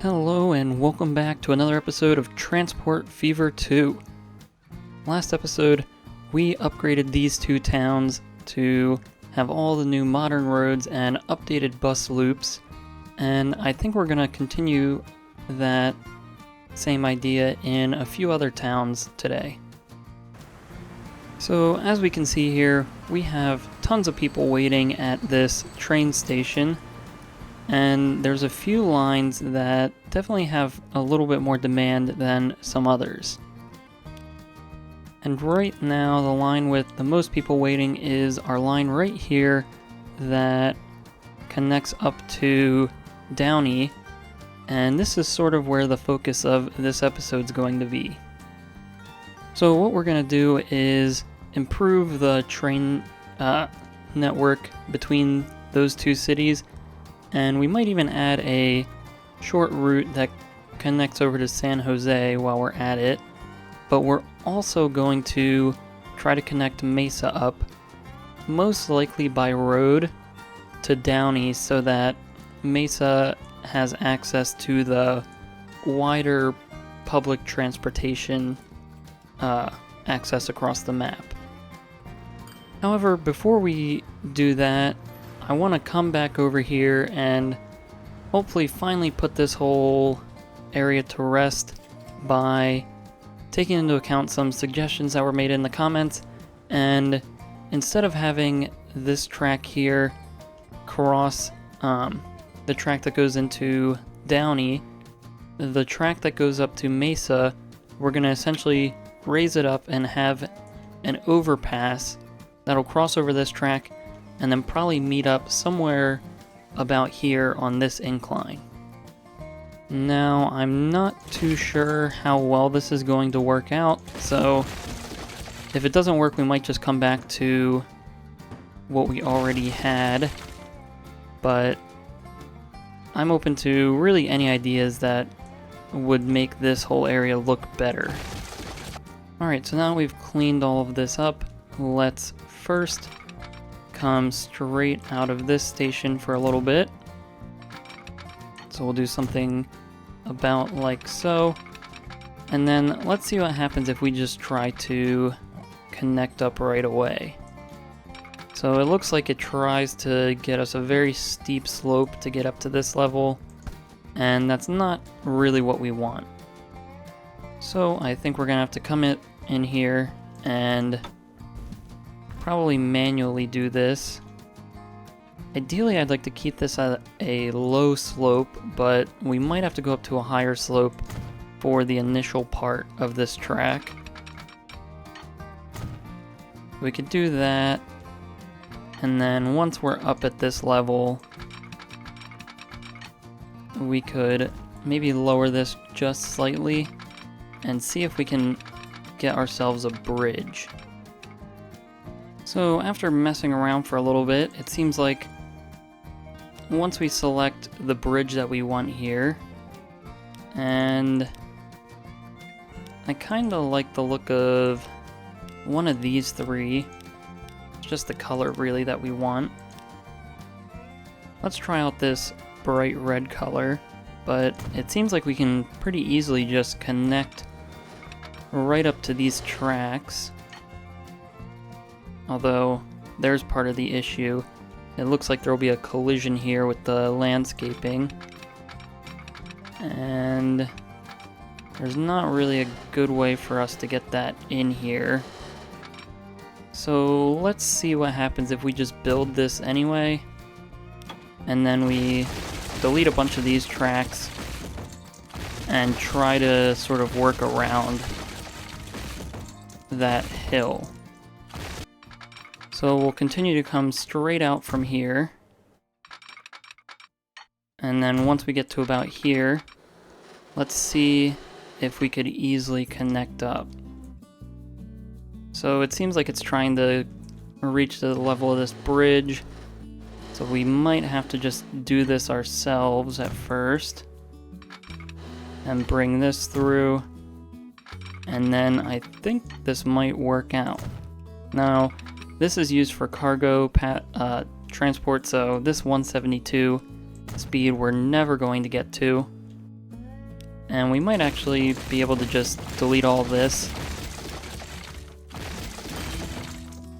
Hello and welcome back to another episode of Transport Fever 2. Last episode, we upgraded these two towns to have all the new modern roads and updated bus loops, and I think we're going to continue that same idea in a few other towns today. So as we can see here, we have tons of people waiting at this train station. And there's a few lines that definitely have a little bit more demand than some others. And right now, the line with the most people waiting is our line right here that connects up to Downey. And this is sort of where the focus of this episode is going to be. So what we're going to do is improve the train network between those two cities. And we might even add a short route that connects over to San Jose while we're at it. But we're also going to try to connect Mesa up, most likely by road, to Downey so that Mesa has access to the wider public transportation access across the map. However, before we do that, I want to come back over here and hopefully finally put this whole area to rest by taking into account some suggestions that were made in the comments. And instead of having this track here cross the track that goes into Downey, the track that goes up to Mesa, we're going to essentially raise it up and have an overpass that'll cross over this track and then probably meet up somewhere about here on this incline. Now, I'm not too sure how well this is going to work out, so if it doesn't work, we might just come back to what we already had, but I'm open to really any ideas that would make this whole area look better. Alright, so now we've cleaned all of this up. Let's first come straight out of this station for a little bit. So we'll do something about like so. And then let's see what happens if we just try to connect up right away. So it looks like it tries to get us a very steep slope to get up to this level, and that's not really what we want. So I think we're gonna have to come in here and probably manually do this. Ideally, I'd like to keep this at a low slope, but we might have to go up to a higher slope for the initial part of this track. We could do that, and then once we're up at this level, we could maybe lower this just slightly and see if we can get ourselves a bridge. So after messing around for a little bit, it seems like once we select the bridge that we want here, and I kind of like the look of one of these three, it's just the color really that we want. Let's try out this bright red color, but it seems like we can pretty easily just connect right up to these tracks. Although, there's part of the issue. It looks like there will be a collision here with the landscaping. And there's not really a good way for us to get that in here. So let's see what happens if we just build this anyway. And then we delete a bunch of these tracks and try to sort of work around that hill. So we'll continue to come straight out from here. And then once we get to about here, let's see if we could easily connect up. So it seems like it's trying to reach the level of this bridge. So we might have to just do this ourselves at first. And bring this through. And then I think this might work out. Now, this is used for cargo transport, so this 172 speed we're never going to get to. And we might actually be able to just delete all this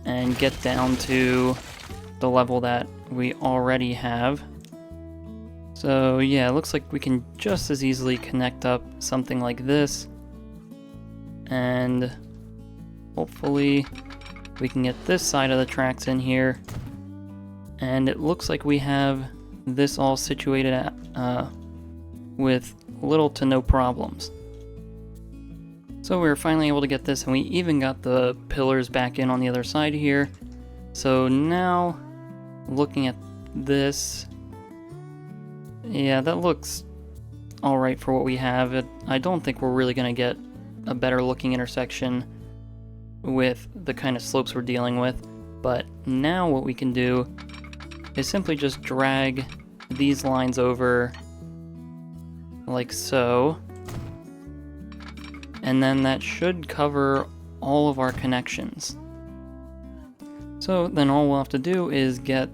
and get down to the level that we already have. So yeah, it looks like we can just as easily connect up something like this, and hopefully we can get this side of the tracks in here, and it looks like we have this all situated with little to no problems. So we were finally able to get this, and we even got the pillars back in on the other side here. So now, looking at this, yeah, that looks alright for what we have. I don't think we're really going to get a better looking intersection with the kind of slopes we're dealing with. But now what we can do is simply just drag these lines over like so. And then that should cover all of our connections. So then all we'll have to do is get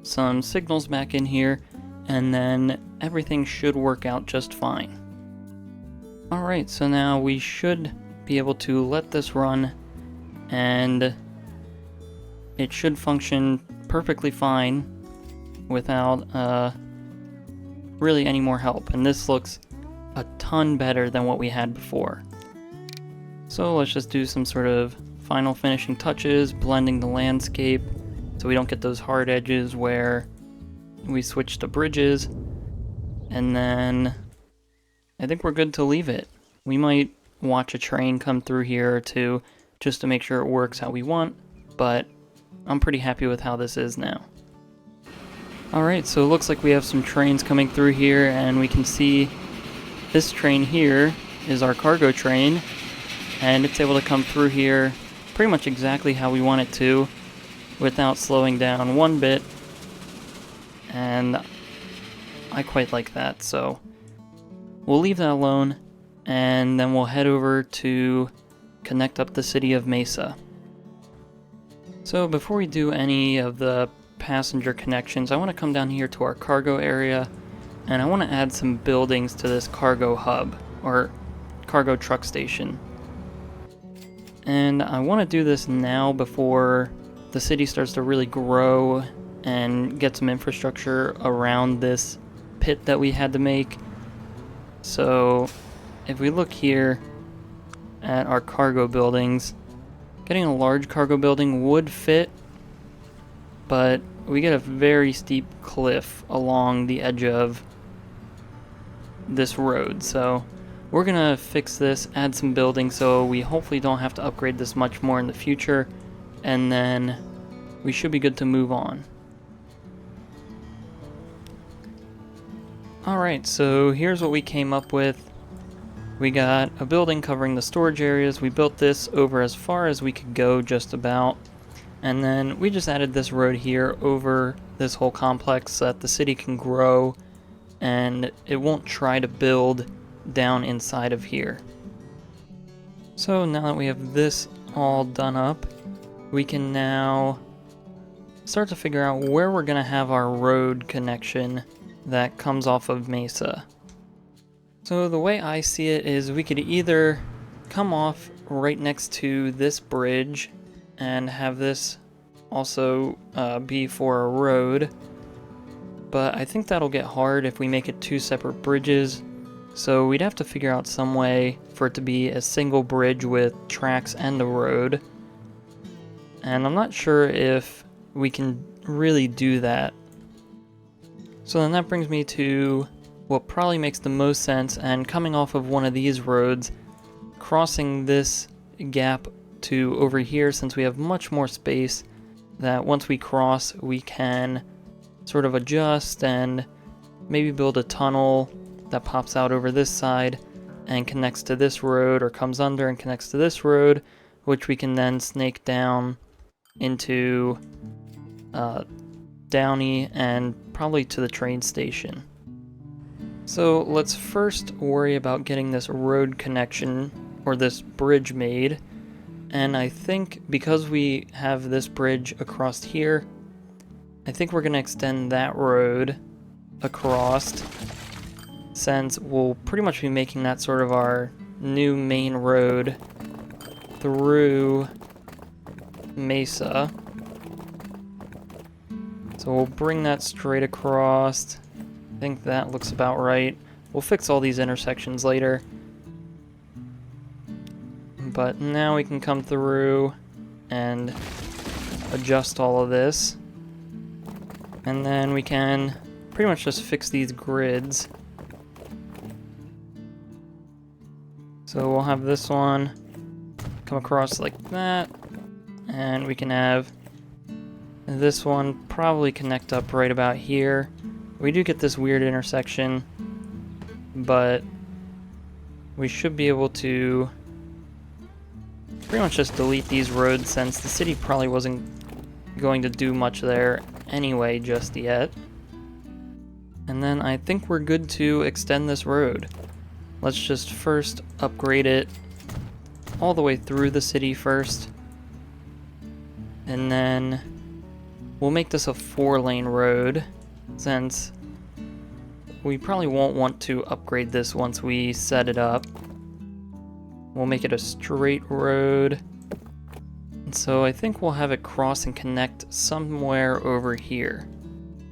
some signals back in here, and then everything should work out just fine. Alright, so now we should be able to let this run, and it should function perfectly fine without really any more help. And this looks a ton better than what we had before. So let's just do some sort of final finishing touches, blending the landscape so we don't get those hard edges where we switch to bridges. And then I think we're good to leave it. We might watch a train come through here or two just to make sure it works how we want, but I'm pretty happy with how this is now. Alright, so it looks like we have some trains coming through here, and we can see this train here is our cargo train, and it's able to come through here pretty much exactly how we want it to without slowing down one bit, and I quite like that. So we'll leave that alone, and then we'll head over to connect up the city of Mesa. So before we do any of the passenger connections, I want to come down here to our cargo area, and I want to add some buildings to this cargo hub, or cargo truck station. And I want to do this now before the city starts to really grow and get some infrastructure around this pit that we had to make. So if we look here at our cargo buildings, getting a large cargo building would fit, but we get a very steep cliff along the edge of this road. So we're gonna fix this, add some buildings so we hopefully don't have to upgrade this much more in the future, and then we should be good to move on. Alright, so here's what we came up with. We got a building covering the storage areas. We built this over as far as we could go, just about. And then we just added this road here over this whole complex so that the city can grow and it won't try to build down inside of here. So now that we have this all done up, we can now start to figure out where we're going to have our road connection that comes off of Mesa. So the way I see it is we could either come off right next to this bridge and have this also be for a road, but I think that'll get hard if we make it two separate bridges. So we'd have to figure out some way for it to be a single bridge with tracks and a road. And I'm not sure if we can really do that. So then that brings me to what probably makes the most sense, and coming off of one of these roads, crossing this gap to over here, since we have much more space that once we cross we can sort of adjust and maybe build a tunnel that pops out over this side and connects to this road, or comes under and connects to this road, which we can then snake down into Downey and probably to the train station. So let's first worry about getting this road connection, or this bridge made. And I think because we have this bridge across here, I think we're going to extend that road across since we'll pretty much be making that sort of our new main road through Mesa. So we'll bring that straight across. I think that looks about right. We'll fix all these intersections later. But now we can come through and adjust all of this. And then we can pretty much just fix these grids. So we'll have this one come across like that. And we can have this one probably connect up right about here. We do get this weird intersection, but we should be able to pretty much just delete these roads since the city probably wasn't going to do much there anyway just yet. And then I think we're good to extend this road. Let's just first upgrade it all the way through the city first. And then we'll make this a 4-lane road since we probably won't want to upgrade this once we set it up. We'll make it a straight road. And so I think we'll have it cross and connect somewhere over here.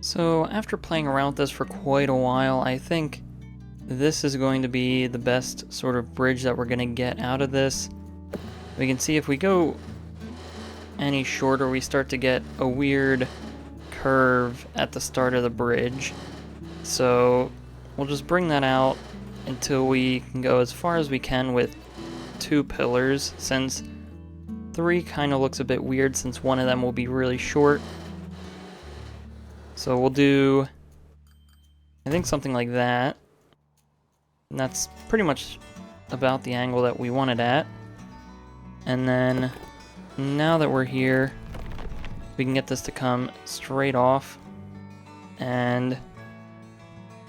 So after playing around with this for quite a while, I think this is going to be the best sort of bridge that we're going to get out of this. We can see if we go any shorter, we start to get a weird curve at the start of the bridge. So we'll just bring that out until we can go as far as we can with 2 pillars, since 3 kind of looks a bit weird since one of them will be really short. So we'll do, I think, something like that. And that's pretty much about the angle that we want it at. And then now that we're here, we can get this to come straight off and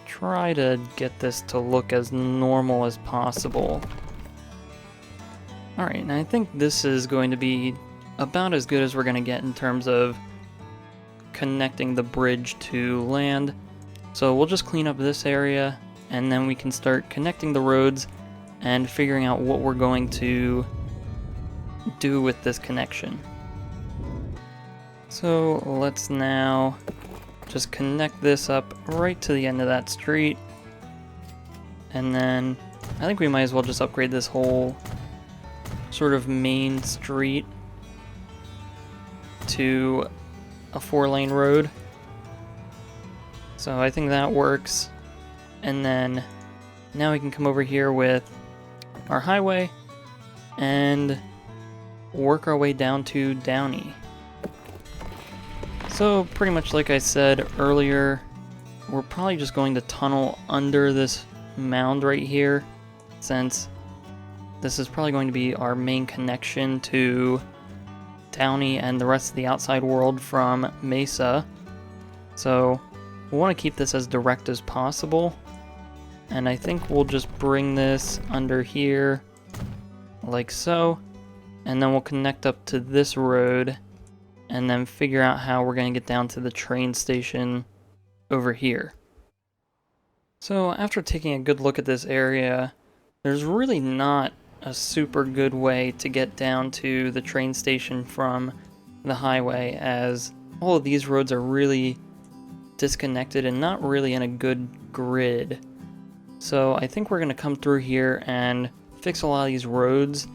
try to get this to look as normal as possible. Alright, and I think this is going to be about as good as we're going to get in terms of connecting the bridge to land. So we'll just clean up this area, and then we can start connecting the roads and figuring out what we're going to do with this connection. So let's now just connect this up right to the end of that street, and then I think we might as well just upgrade this whole sort of main street to a 4-lane road. So I think that works. And then now we can come over here with our highway and work our way down to Downey. So pretty much like I said earlier, we're probably just going to tunnel under this mound right here, since this is probably going to be our main connection to Downey and the rest of the outside world from Mesa. So we want to keep this as direct as possible, and I think we'll just bring this under here like so, and then we'll connect up to this road and then figure out how we're going to get down to the train station over here. So after taking a good look at this area, there's really not a super good way to get down to the train station from the highway, as all of these roads are really disconnected and not really in a good grid. So I think we're going to come through here and fix a lot of these roads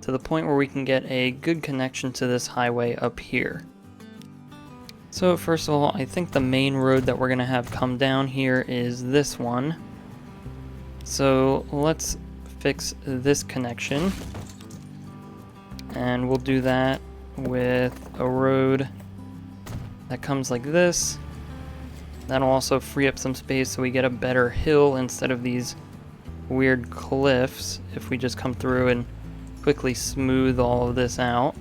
to the point where we can get a good connection to this highway up here. So first of all, I think the main road that we're going to have come down here is this one. So let's fix this connection, and we'll do that with a road that comes like this. That'll also free up some space so we get a better hill instead of these weird cliffs if we just come through and quickly smooth all of this out.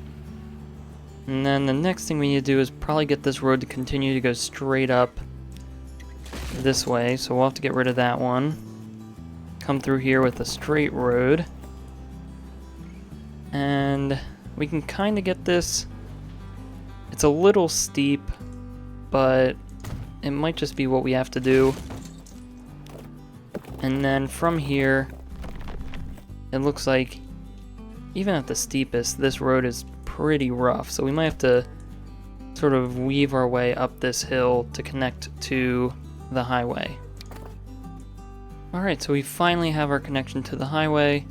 And then the next thing we need to do is probably get this road to continue to go straight up this way, so we'll have to get rid of that one. Come through here with a straight road, and we can kind of get this. It's a little steep, but it might just be what we have to do. And then from here, it looks like even at the steepest, this road is pretty rough. So we might have to sort of weave our way up this hill to connect to the highway. Alright, so we finally have our connection to the highway,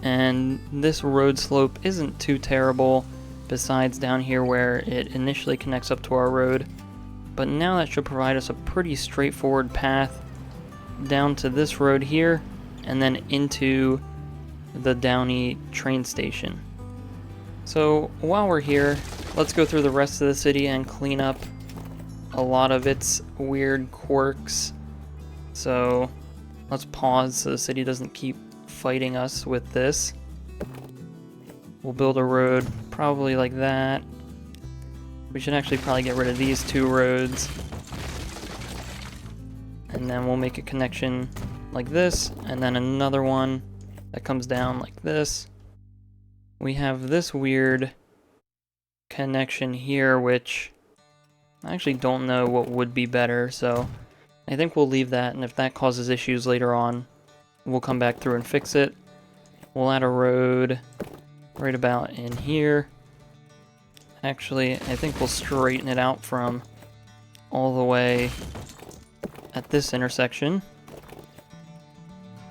and this road slope isn't too terrible, besides down here where it initially connects up to our road. But now that should provide us a pretty straightforward path down to this road here, and then into the Downey train station. So while we're here, let's go through the rest of the city and clean up a lot of its weird quirks. So let's pause so the city doesn't keep fighting us with this. We'll build a road probably like that. We should actually probably get rid of these two roads. And then we'll make a connection like this, and then another one that comes down like this. We have this weird connection here, which I actually don't know what would be better, so I think we'll leave that, and if that causes issues later on, we'll come back through and fix it. We'll add a road right about in here. Actually, I think we'll straighten it out from all the way at this intersection.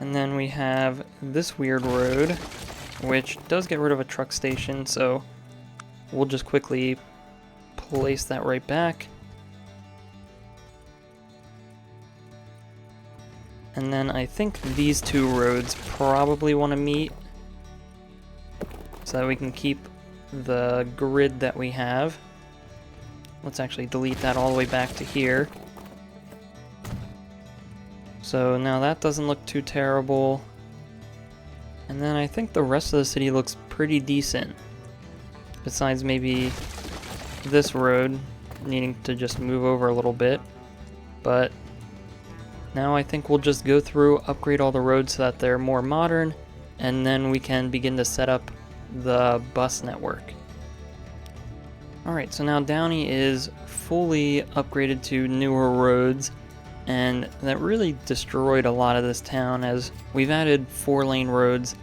And then we have this weird road, which does get rid of a truck station, so we'll just quickly place that right back. And then I think these two roads probably want to meet so that we can keep the grid that we have. Let's actually delete that all the way back to here. So now that doesn't look too terrible. And then I think the rest of the city looks pretty decent. Besides maybe this road needing to just move over a little bit. But now I think we'll just go through, upgrade all the roads so that they're more modern, and then we can begin to set up the bus network. Alright, so now Downey is fully upgraded to newer roads, and that really destroyed a lot of this town, as we've added 4-lane roads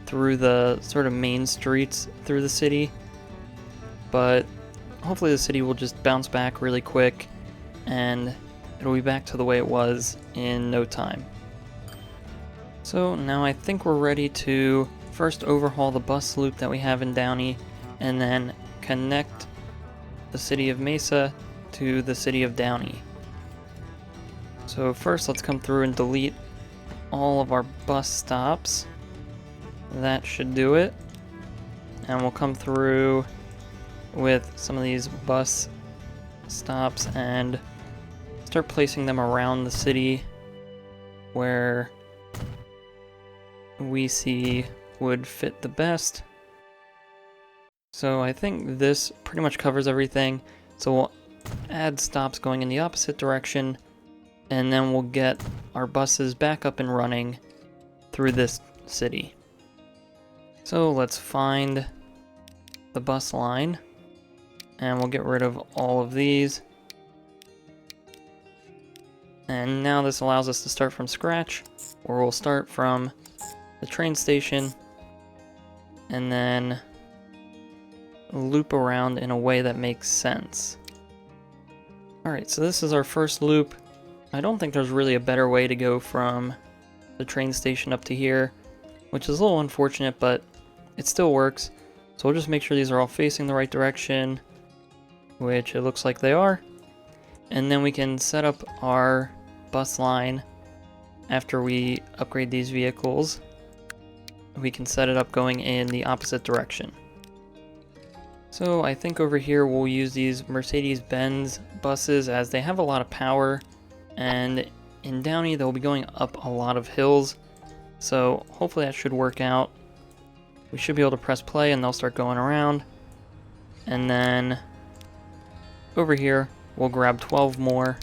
through the sort of main streets through the city. But hopefully the city will just bounce back really quick, and it'll be back to the way it was in no time. So now I think we're ready to first overhaul the bus loop that we have in Downey, and then connect the city of Mesa to the city of Downey. So first let's come through and delete all of our bus stops. That should do it. And we'll come through with some of these bus stops and start placing them around the city where we see would fit the best. So I think this pretty much covers everything. So we'll add stops going in the opposite direction, and then we'll get our buses back up and running through this city. So let's find the bus line, and we'll get rid of all of these. And now this allows us to start from scratch, where we'll start from the train station and then loop around in a way that makes sense. Alright, so this is our first loop. I don't think there's really a better way to go from the train station up to here, which is a little unfortunate, but it still works. So we'll just make sure these are all facing the right direction, which it looks like they are. And then we can set up our bus line after we upgrade these vehicles. We can set it up going in the opposite direction. So I think over here we'll use these Mercedes-Benz buses, as they have a lot of power, and in Downey they'll be going up a lot of hills, so hopefully that should work out. We should be able to press play and they'll start going around. And then over here we'll grab 12 more,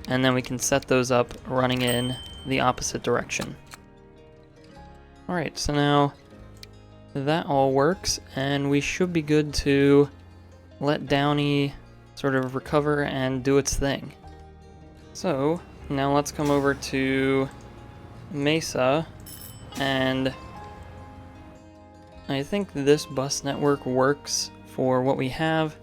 and then we can set those up running in the opposite direction. Alright, so now that all works, and we should be good to let Downey sort of recover and do its thing. So now let's come over to Mesa, and I think this bus network works for what we have.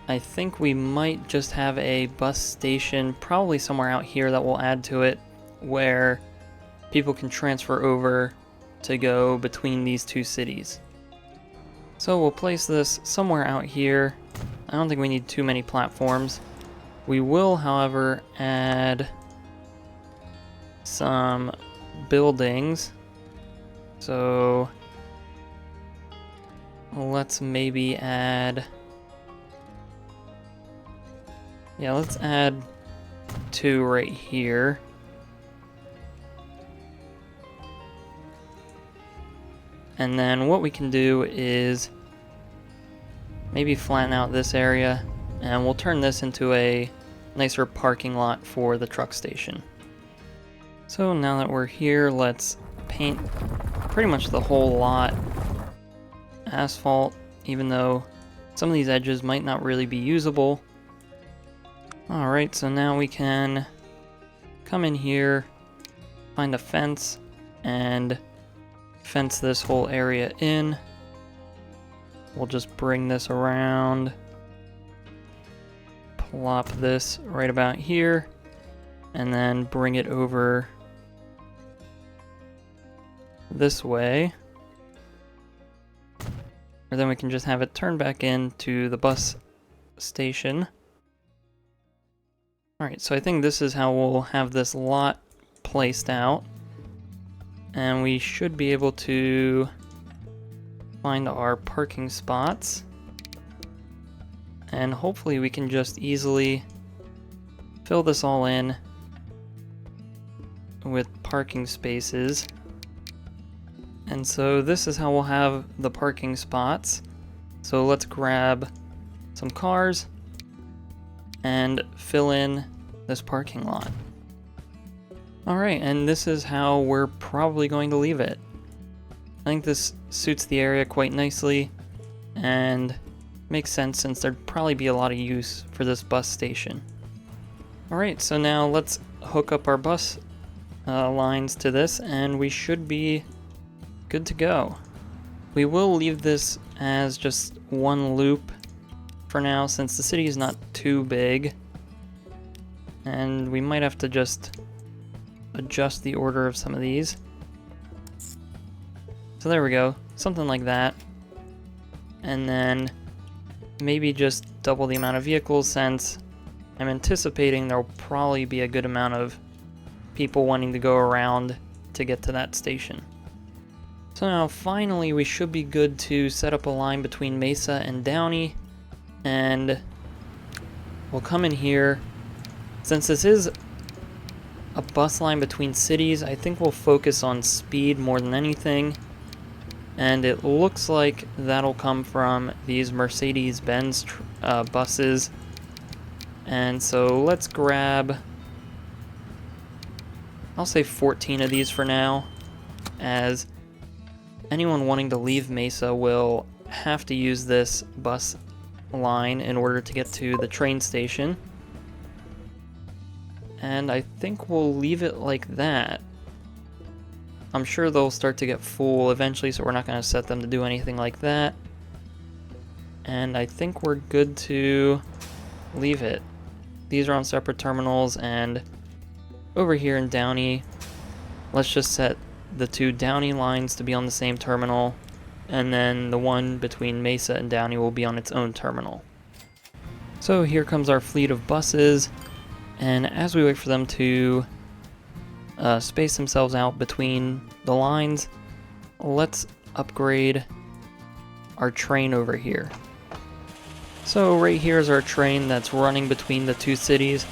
I think we might just have a bus station probably somewhere out here that we'll add to it where people can transfer over to go between these two cities. So we'll place this somewhere out here. I don't think we need too many platforms. We will, however, add some buildings. So let's maybe add... yeah, let's add 2 right here. And then what we can do is maybe flatten out this area, and we'll turn this into a nicer parking lot for the truck station. So now that we're here, let's paint pretty much the whole lot asphalt, even though some of these edges might not really be usable. Alright, so now we can come in here, find a fence, and fence this whole area in. We'll just bring this around, plop this right about here, and then bring it over this way. Or then we can just have it turn back into the bus station. Alright, so I think this is how we'll have this lot placed out. And we should be able to find our parking spots. And hopefully we can just easily fill this all in with parking spaces. And so this is how we'll have the parking spots. So let's grab some cars and fill in this parking lot. Alright, and this is how we're probably going to leave it. I think this suits the area quite nicely and makes sense since there'd probably be a lot of use for this bus station. Alright, so now let's hook up our bus lines to this and we should be good to go. We will leave this as just one loop for now since the city is not too big, and we might have to just adjust the order of some of these. So there we go, something like that. And then maybe just double the amount of vehicles since I'm anticipating there'll probably be a good amount of people wanting to go around to get to that station. So now finally we should be good to set up a line between Mesa and Downey, and we'll come in here. Since this is a bus line between cities, I think we'll focus on speed more than anything, and it looks like that'll come from these Mercedes-Benz buses. And so let's grab, I'll say 14 of these for now, as anyone wanting to leave Mesa will have to use this bus line in order to get to the train station. And I think we'll leave it like that. I'm sure they'll start to get full eventually, so we're not going to set them to do anything like that. And I think we're good to leave it. These are on separate terminals, and over here in Downey, let's just set the 2 Downey lines to be on the same terminal, and then the one between Mesa and Downey will be on its own terminal. So here comes our fleet of buses, and as we wait for them to space themselves out between the lines, let's upgrade our train over here. So right here is our train that's running between the 2 cities,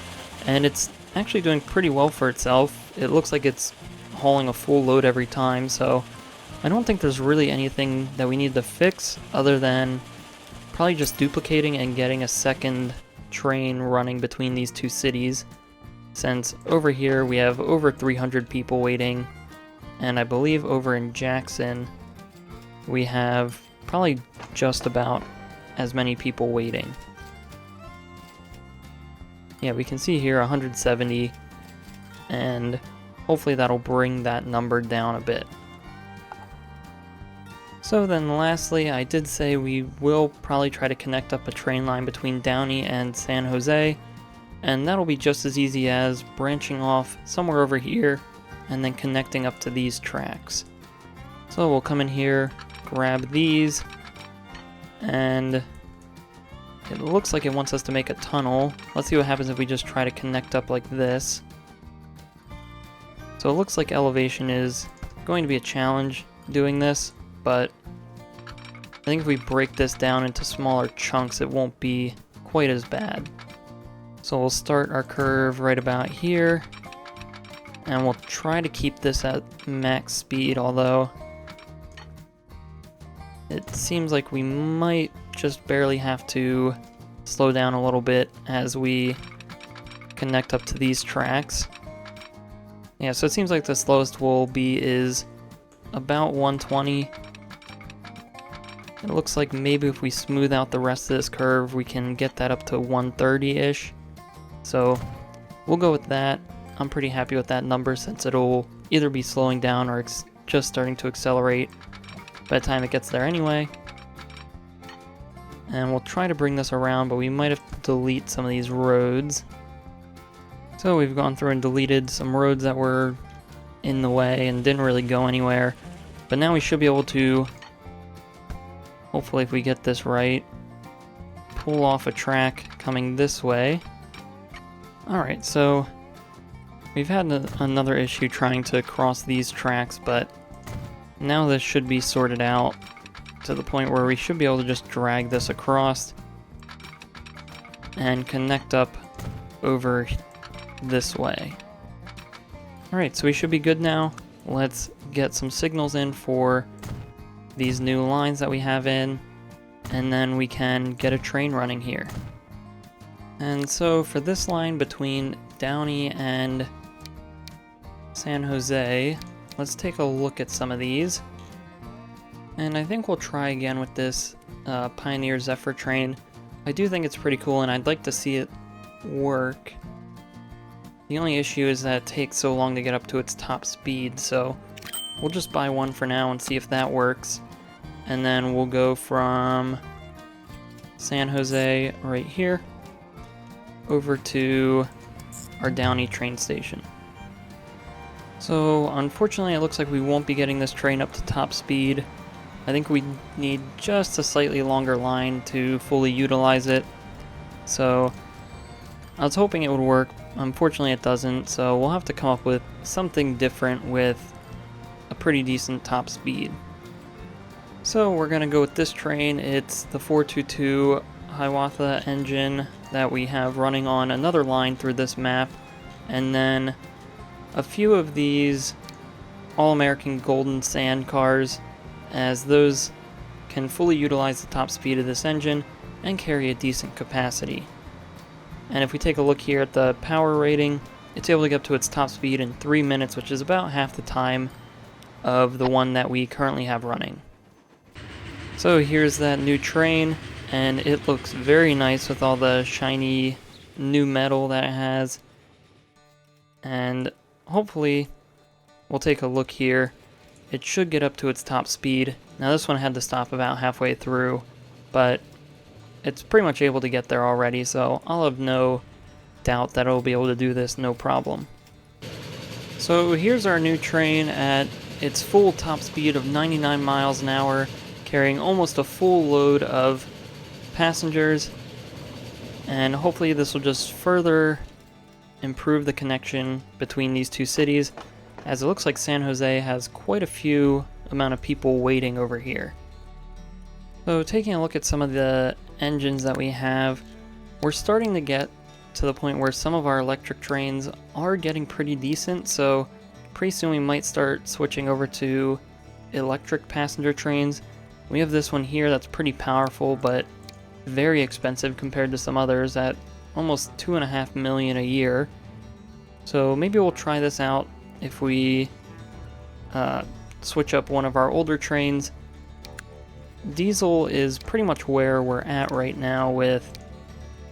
and it's actually doing pretty well for itself. It looks like it's hauling a full load every time, so I don't think there's really anything that we need to fix other than probably just duplicating and getting a second train running between these 2 cities, since over here we have over 300 people waiting, and I believe over in Jackson we have probably just about as many people waiting. Yeah, we can see here 170, and hopefully that'll bring that number down a bit. So then lastly, I did say we will probably try to connect up a train line between Downey and San Jose, and that'll be just as easy as branching off somewhere over here and then connecting up to these tracks. So we'll come in here, grab these, and it looks like it wants us to make a tunnel. Let's see what happens if we just try to connect up like this. So it looks like elevation is going to be a challenge doing this, but I think if we break this down into smaller chunks, it won't be quite as bad. So we'll start our curve right about here, and we'll try to keep this at max speed, although it seems like we might just barely have to slow down a little bit as we connect up to these tracks. Yeah, so it seems like the slowest we'll be is about 120. It looks like maybe if we smooth out the rest of this curve, we can get that up to 130-ish. So we'll go with that. I'm pretty happy with that number since it'll either be slowing down or just starting to accelerate by the time it gets there anyway. And we'll try to bring this around, but we might have to delete some of these roads. So we've gone through and deleted some roads that were in the way and didn't really go anywhere. But now we should be able to, hopefully if we get this right, pull off a track coming this way. Alright, so we've had another issue trying to cross these tracks, but now this should be sorted out to the point where we should be able to just drag this across and connect up over this way. Alright, so we should be good now. Let's get some signals in for these new lines that we have in, and then we can get a train running here. And so for this line between Downey and San Jose, let's take a look at some of these. And I think we'll try again with this Pioneer Zephyr train. I do think it's pretty cool and I'd like to see it work. The only issue is that it takes so long to get up to its top speed, so we'll just buy one for now and see if that works. And then we'll go from San Jose right here over to our Downey train station. So unfortunately it looks like we won't be getting this train up to top speed. I think we need just a slightly longer line to fully utilize it. So I was hoping it would work. Unfortunately it doesn't, so we'll have to come up with something different with a pretty decent top speed. So we're going to go with this train. It's the 422 Hiawatha engine that we have running on another line through this map, and then a few of these All-American Golden Sand cars, as those can fully utilize the top speed of this engine and carry a decent capacity. And if we take a look here at the power rating, it's able to get up to its top speed in 3 minutes, which is about half the time of the one that we currently have running. So here's that new train, and it looks very nice with all the shiny new metal that it has. And hopefully, we'll take a look here. It should get up to its top speed. Now this one had to stop about halfway through, but it's pretty much able to get there already, so I'll have no doubt that it'll be able to do this no problem. So here's our new train at its full top speed of 99 miles an hour, carrying almost a full load of passengers, and hopefully this will just further improve the connection between these two cities, as it looks like San Jose has quite a few amount of people waiting over here. So taking a look at some of the engines that we have, we're starting to get to the point where some of our electric trains are getting pretty decent, so pretty soon we might start switching over to electric passenger trains. We have this one here that's pretty powerful, but very expensive compared to some others at almost $2.5 million a year. So maybe we'll try this out if we switch up one of our older trains. Diesel is pretty much where we're at right now with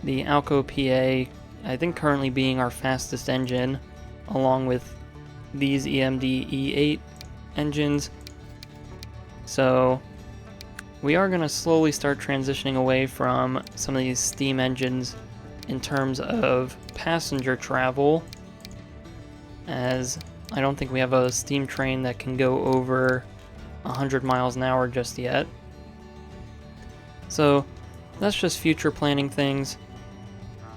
the Alco PA, I think currently being our fastest engine, along with these EMD E8 engines. So we are going to slowly start transitioning away from some of these steam engines in terms of passenger travel, as I don't think we have a steam train that can go over 100 miles an hour just yet. So that's just future planning things.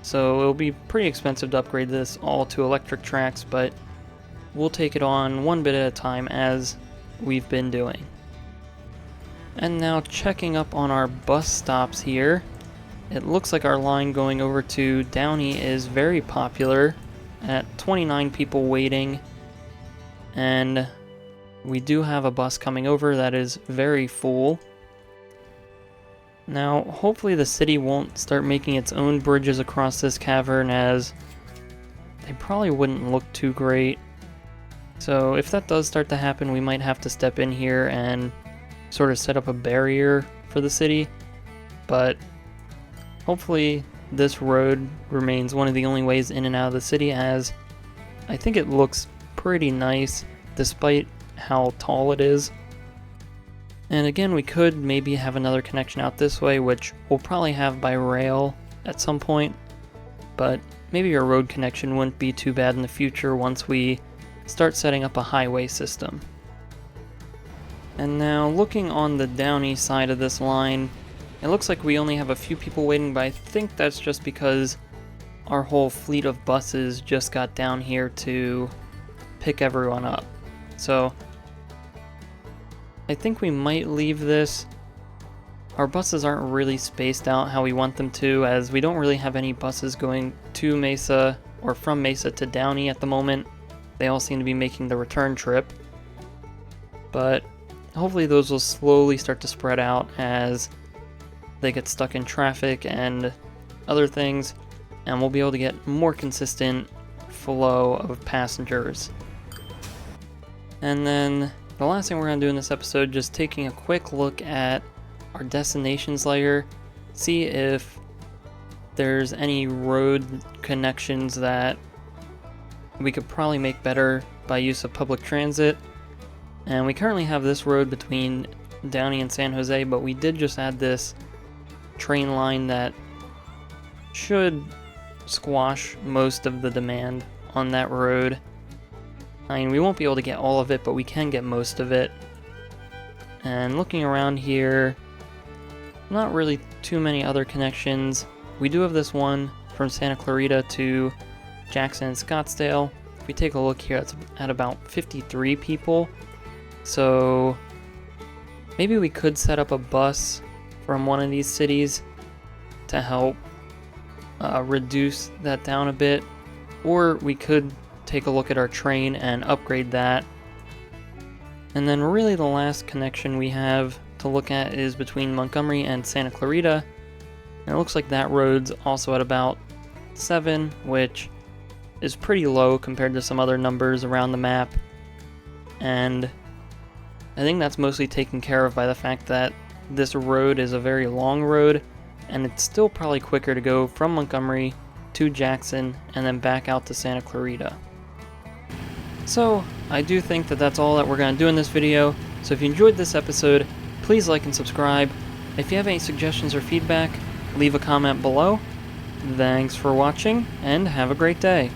So it'll be pretty expensive to upgrade this all to electric tracks, but we'll take it on one bit at a time as we've been doing. And now checking up on our bus stops here, it looks like our line going over to Downey is very popular at 29 people waiting, and we do have a bus coming over that is very full. Now hopefully the city won't start making its own bridges across this cavern, as they probably wouldn't look too great. So if that does start to happen, we might have to step in here and sort of set up a barrier for the city, but hopefully this road remains one of the only ways in and out of the city, as I think it looks pretty nice despite how tall it is. And again, we could maybe have another connection out this way, which we'll probably have by rail at some point, but maybe our road connection wouldn't be too bad in the future once we start setting up a highway system. And now looking on the Downey side of this line, it looks like we only have a few people waiting, but I think that's just because our whole fleet of buses just got down here to pick everyone up. So I think we might leave this. Our buses aren't really spaced out how we want them to, as we don't really have any buses going to Mesa or from Mesa to Downey at the moment. They all seem to be making the return trip. But hopefully those will slowly start to spread out as they get stuck in traffic and other things, and we'll be able to get more consistent flow of passengers. And then the last thing we're going to do in this episode, just taking a quick look at our destinations layer, see if there's any road connections that we could probably make better by use of public transit. And we currently have this road between Downey and San Jose, but we did just add this train line that should squash most of the demand on that road. I mean, we won't be able to get all of it, but we can get most of it. And looking around here, not really too many other connections. We do have this one from Santa Clarita to Jackson and Scottsdale. If we take a look here, it's at about 53 people. So maybe we could set up a bus from one of these cities to help reduce that down a bit, or we could take a look at our train and upgrade that. And then really the last connection we have to look at is between Montgomery and Santa Clarita, and it looks like that road's also at about 7, which is pretty low compared to some other numbers around the map. And I think that's mostly taken care of by the fact that this road is a very long road, and it's still probably quicker to go from Montgomery to Jackson and then back out to Santa Clarita. So I do think that that's all that we're going to do in this video. So if you enjoyed this episode, please like and subscribe. If you have any suggestions or feedback, leave a comment below. Thanks for watching, and have a great day.